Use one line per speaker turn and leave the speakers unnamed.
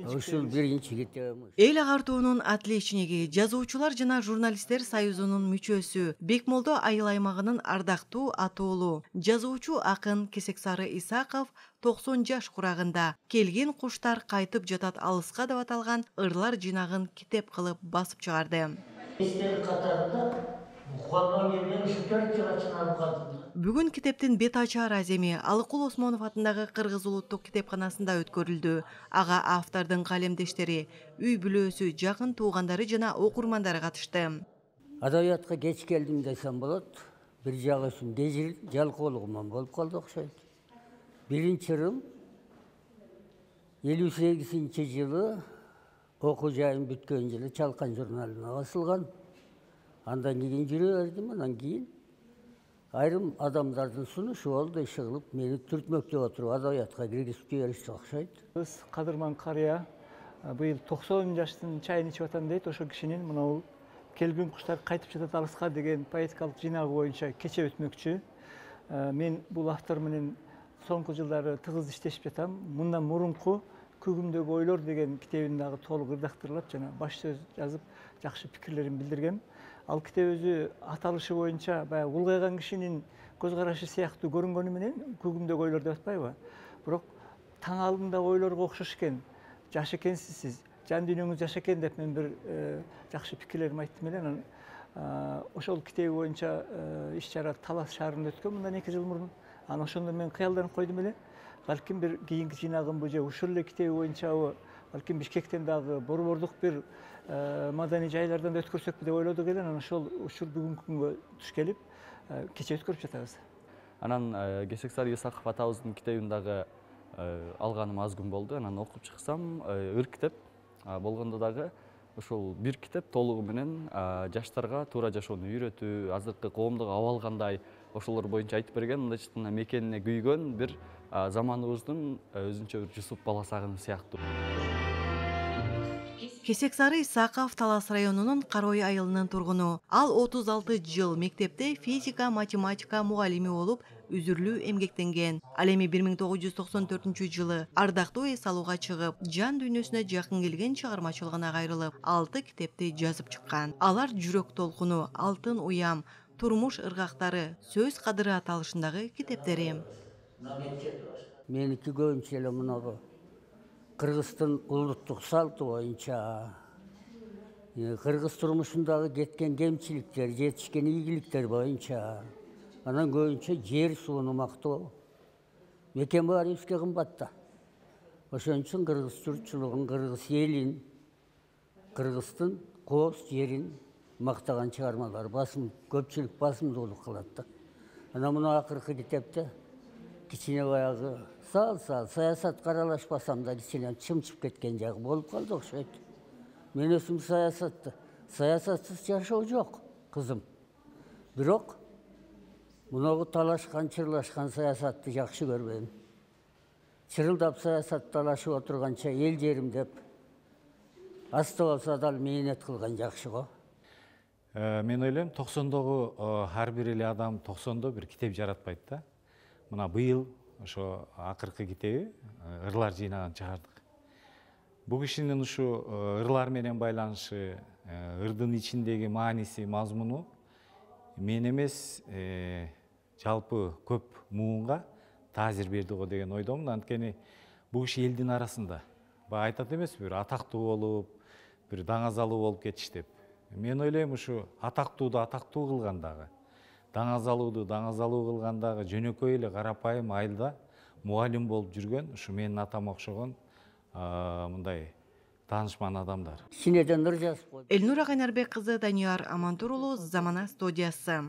Ушул биринчи китебим.
Эл агартуунун атлечниги, жазуучулар жана журналисттер союзунун мүчөсү, Бекмолдо айыл аймагынын ардактуу атоолу жазуучу акын Кесексары Исаков 90 жаш курагында келген куштар кайтып жатат алыска деп аталган ырлар жинагын китеп кылып басып чыгарды.
Эстелик катарында колдон келген ушу 4 жылга чыгарып калдым.
Бүгүн китептин бет ачар аземи Алыкул Осмонов атындагы Кыргыз улуттук китепканасында өткөрүлдү. Ага автордун калемдештери, үй бүлөсү, жакын туугандары жана окурмандары катышты.
Адабиятка кеч келдим десем болот. Бир жагы үчүн жалкоолугуман болуп калды окшойт. Биринчи ырым 58-жылы окуу жайым бүткөн жылы Чалкан журналына басылган. Андан кийин жүрө бердим, андан кийин айрым адамдардын сунушу болду, иши кылып мени түртмөктөп отуруп адабиятка киргизип жиберишти окшойт.
Кыз Кадырман карыя быйыл 90 жаштын чайын ичип атам дейт. Ошо кишинин мына келген куштар кайтып жатат алыска деген поэтикалык жинагы боюнча кече өтмөкчү. Мен бул автор менен соңку жылдары тыгыз иштешип жатам. Мындан мурунку Күгүмдөгү ойлор деген китебин дагы толук ырдактырлап жана баш сөз жазып жакшы пикирлерин билдиргем. Ал китеп өзү аталышы боюнча баягы улгайган кишинин көз карашы сыяктуу көрүнгөнү менен Күгүмдөгү ойлор деп атпайбы? Бирок таң алдындагы ойлорго окшош экен. Жаш экенсиз сиз, жан дүйнөңүз жаш экен деп мен бир жакшы пикирлерими айттым эле. Ошол китеби боюнча иш чара Талас шаарында өткөн мындан 2 жыл мурун. Анан ошондо мен кыялданып койдум эле. Балким бир кийинки жинагымбы же ушул эле китеби боюнчабы, балким Бишкектен дагы борбордук бир маданий жайлардан да өткөрсөкпү деп ойлодук эле. Анан ушул бүгүнкү күнгө туш келип, кече өткөрүп жатабыз.
Анан Кесексары Исаков атабыздын китебин дагы алганым аз күн болду. Анан окуп чыксам, ыр китеп болгондо дагы ушул бир китеп толугу менен жаштарга туура жашоону үйрөтүү, азыркы коомдук абал кандай, ошолор боюнча айтып берген, мындайча мекенине күйгөн бир заманыбыздын өзүнчө бир Жусуп баласагын сыяктуу.
Кесексары Исаков Талас районунун Карой айылынын тургуну. Ал 36 жыл мектепте физика, математика мугалими болуп, үзүрлүү эмгектенген. Ал эми 1994 жылы ардактуу эс алууга чыгып, жан дүйнөсүнө жакын келген чыгармачылыгына кайрылып, 6 китепти жазып чыккан. Алар Жүрөк толкуну, Алтын уям, Турмуш ыргактары, Сөз кадыры аталышындагы китептери.
Меники көбүнчө эле мунагу Кыргыздын улуттук салты боюнча, кыргыз турмушундагы кеткен кемчиликтер, жетишкен ийгиликтер боюнча, анан көбүнчө жер сууну мактоо. Мекен баары бизге кымбат да. Ошон үчүн кыргыз журтчулугун, кыргыз элин, кыргыздын кооз жерин мактаган чыгармалар көпчүлүк басымдуулук кылат да. Анан мына акыркы китепте кичине баягы саясатка аралашпасам да кичине чымчып кеткен жагы болуп калды окшойт. Мен өзүм саясатсыз жашоо жок, кызым. Бирок мунагу талашкан, чырлашкан саясатты жакшы көрбөйм. Чырылдап саясат талашып отурганча эл жерим деп аста болсо дал мээнет кылган жакшы го.
Мен ойлойм 90-догу ар бир эле адам 90-до бир китеп жаратпайт да. Мына быйыл ошо акыркы китеби ырлар жыйнагын чыгардык. Бул кишинин ушу ырлар менен байланышы, ырдын ичиндеги мааниси, мазмуну мен эмес, жалпы көп муунга таасир берди го деген ойдомун. Анткени бул киши элдин арасында баягы айтат эмеспи, бир атактуу болуп, бир даңазалуу болуп кетиш деп. Мен ойлойм ушу атактууду атактуу кылгандагы, даңазалууду даңазалуу кылгандагы жөнөкөй эле карапайым айылда мугалим болуп жүргөн ушу менин атама окшогон мындай таанышман адамдар.
Синеден ыр жазып койду.
Элнура Кайнарбек кызы, Данияр Амантур уулу, Замана студиясы.